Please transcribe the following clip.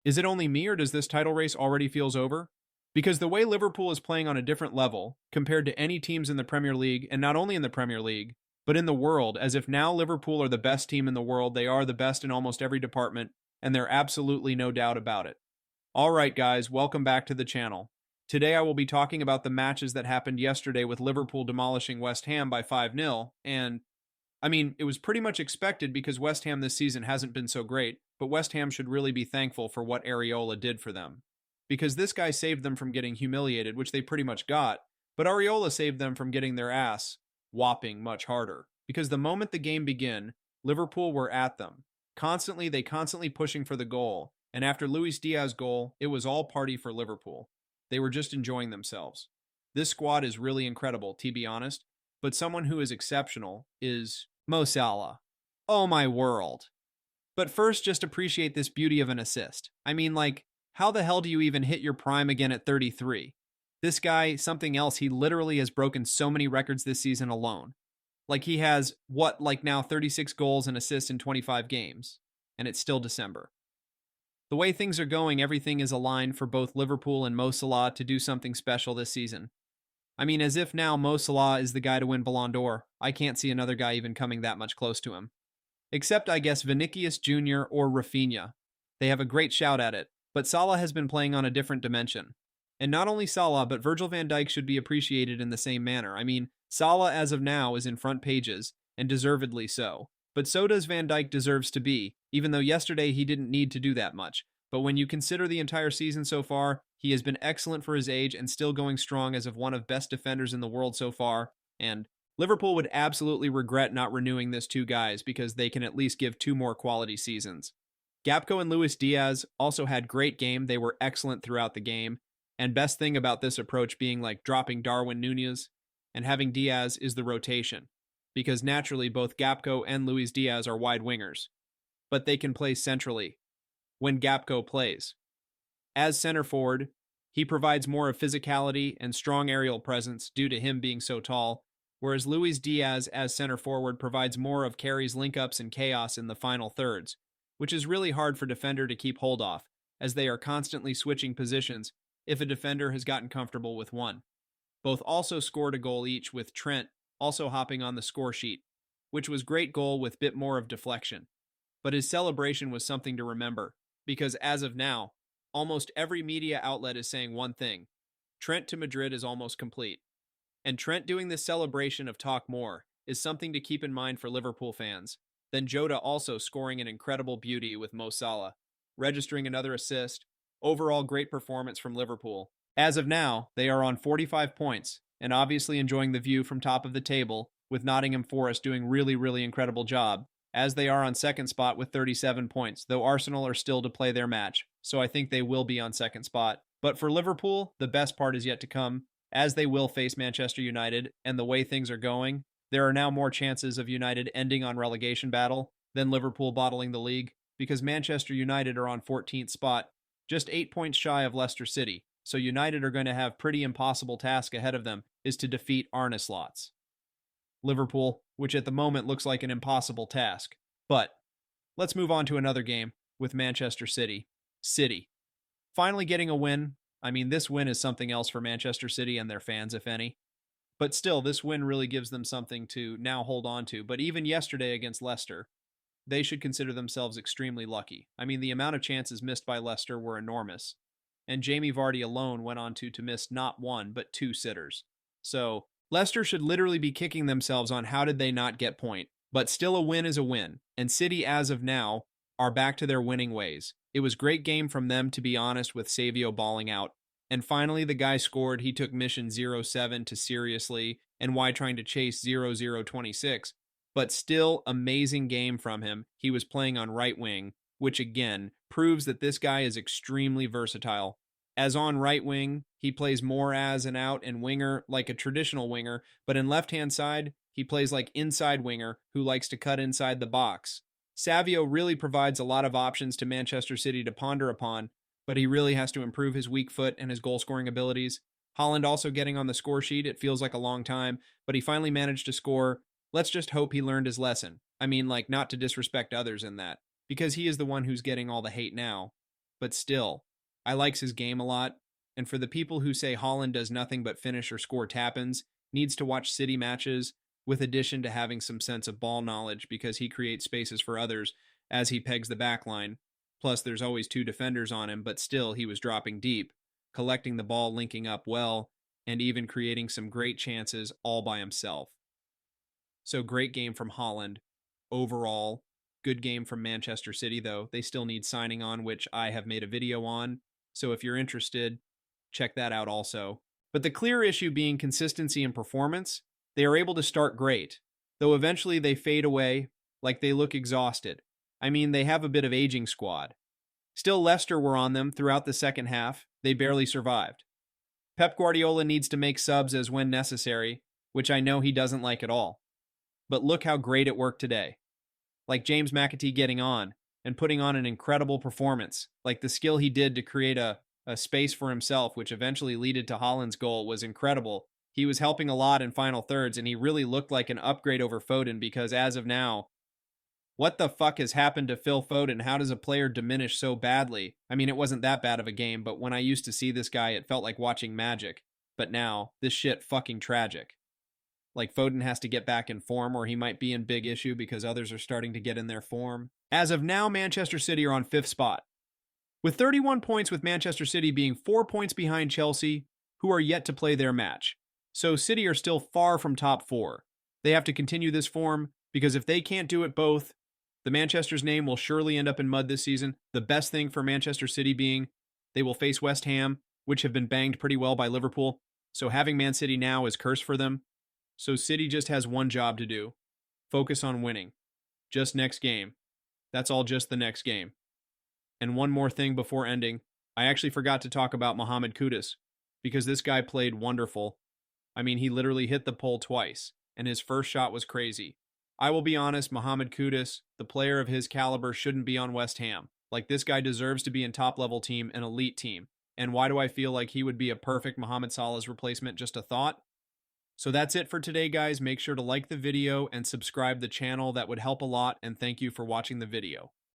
Is it only me or does this title race already feels over? Because the way Liverpool is playing on a different level compared to any teams in the Premier League, and not only in the Premier League, but in the world, as if now Liverpool are the best team in the world, they are the best in almost every department, and there's absolutely no doubt about it. Alright guys, welcome back to the channel. Today I will be talking about the matches that happened yesterday with Liverpool demolishing West Ham by 5-0, and it was pretty much expected because West Ham this season hasn't been so great, but West Ham should really be thankful for what Areola did for them. Because this guy saved them from getting humiliated, which they pretty much got, but Areola saved them from getting their ass whopping much harder. Because the moment the game began, Liverpool were at them. They constantly pushing for the goal, and after Luis Diaz's goal, it was all party for Liverpool. They were just enjoying themselves. This squad is really incredible, to be honest, but someone who is exceptional is Mo Salah. Oh my world. But first, just appreciate this beauty of an assist. How the hell do you even hit your prime again at 33? This guy, something else, he literally has broken so many records this season alone. He has, now 36 goals and assists in 25 games, and it's still December. The way things are going, everything is aligned for both Liverpool and Mo Salah to do something special this season. As if now Mo Salah is the guy to win Ballon d'Or. I can't see another guy even coming that much close to him. Except, I guess, Vinicius Jr. or Rafinha. They have a great shout at it, but Salah has been playing on a different dimension. And not only Salah, but Virgil van Dijk should be appreciated in the same manner. Salah as of now is in front pages, and deservedly so. But so does Van Dijk deserves to be, even though yesterday he didn't need to do that much. But when you consider the entire season so far, he has been excellent for his age and still going strong as of one of best defenders in the world so far, and Liverpool would absolutely regret not renewing this two guys because they can at least give two more quality seasons. Gakpo and Luis Diaz also had great game. They were excellent throughout the game. And best thing about this approach being like dropping Darwin Núñez and having Diaz is the rotation. Because naturally both Gakpo and Luis Diaz are wide wingers. But they can play centrally when Gakpo plays. As center forward, he provides more of physicality and strong aerial presence due to him being so tall, whereas Luis Diaz as center forward provides more of carries, link-ups, and chaos in the final thirds, which is really hard for defender to keep hold of, as they are constantly switching positions if a defender has gotten comfortable with one. Both also scored a goal each, with Trent also hopping on the score sheet, which was great goal with bit more of deflection. But his celebration was something to remember, because as of now, almost every media outlet is saying one thing: Trent to Madrid is almost complete. And Trent doing this celebration of talk more is something to keep in mind for Liverpool fans. Then Jota also scoring an incredible beauty with Mo Salah, registering another assist. Overall great performance from Liverpool. As of now, they are on 45 points, and obviously enjoying the view from top of the table, with Nottingham Forest doing really incredible job, as they are on second spot with 37 points, though Arsenal are still to play their match, so I think they will be on second spot. But for Liverpool, the best part is yet to come, as they will face Manchester United, and the way things are going, there are now more chances of United ending on relegation battle than Liverpool bottling the league, because Manchester United are on 14th spot, just 8 points shy of Leicester City, so United are going to have pretty impossible task ahead of them is to defeat Arne Slot's Liverpool, which at the moment looks like an impossible task. But let's move on to another game with Manchester City. Finally getting a win. This win is something else for Manchester City and their fans, if any. But still, this win really gives them something to now hold on to. But even yesterday against Leicester, they should consider themselves extremely lucky. The amount of chances missed by Leicester were enormous. And Jamie Vardy alone went on to miss not one, but two sitters. So, Leicester should literally be kicking themselves on how did they not get point. But still, a win is a win. And City, as of now, are back to their winning ways. It was great game from them, to be honest, with Savio balling out. And finally, the guy scored. He took mission 07 to seriously, and why trying to chase 0026. But still, amazing game from him. He was playing on right wing, which again proves that this guy is extremely versatile. As on right wing, he plays more as an out and winger like a traditional winger, but in left-hand side, he plays like inside winger who likes to cut inside the box. Savio really provides a lot of options to Manchester City to ponder upon, but he really has to improve his weak foot and his goal-scoring abilities. Haaland also getting on the score sheet. It feels like a long time, but he finally managed to score. Let's just hope he learned his lesson. Not to disrespect others in that, because he is the one who's getting all the hate now. but still, I likes his game a lot. And for the people who say Haaland does nothing but finish or score tap-ins, needs to watch City matches, with addition to having some sense of ball knowledge because he creates spaces for others as he pegs the back line. Plus, there's always two defenders on him, but still, he was dropping deep, collecting the ball, linking up well, and even creating some great chances all by himself. So great game from Haaland. Overall, good game from Manchester City, though. They still need signing on, which I have made a video on. So if you're interested, check that out also. But the clear issue being consistency and performance, they are able to start great, though eventually they fade away, like they look exhausted. I mean, they have a bit of aging squad. Still, Leicester were on them throughout the second half. They barely survived. Pep Guardiola needs to make subs as when necessary, which I know he doesn't like at all. But look how great it worked today. Like James McAtee getting on and putting on an incredible performance. Like the skill he did to create a space for himself, which eventually led to Haaland's goal, was incredible. He was helping a lot in final thirds, and he really looked like an upgrade over Foden because as of now, what the fuck has happened to Phil Foden? How does a player diminish so badly? I mean, it wasn't that bad of a game, but when I used to see this guy, it felt like watching magic. But now, this shit fucking tragic. Like Foden has to get back in form or he might be in big issue because others are starting to get in their form. As of now, Manchester City are on 5th spot, with 31 points, with Manchester City being 4 points behind Chelsea, who are yet to play their match. So City are still far from top 4. They have to continue this form because if they can't do it both, the Manchester's name will surely end up in mud this season. The best thing for Manchester City being they will face West Ham, which have been banged pretty well by Liverpool. So having Man City now is curse for them. So City just has one job to do. Focus on winning. Just next game. That's all, just the next game. And one more thing before ending. I actually forgot to talk about Mohamed Kudus because this guy played wonderful. I mean, he literally hit the pole twice, and his first shot was crazy. I will be honest, Mohamed Kudus, the player of his caliber, shouldn't be on West Ham. Like, this guy deserves to be in top-level team, an elite team. And why do I feel like he would be a perfect Mohamed Salah's replacement? Just a thought? So that's it for today, guys. Make sure to like the video and subscribe the channel. That would help a lot, and thank you for watching the video.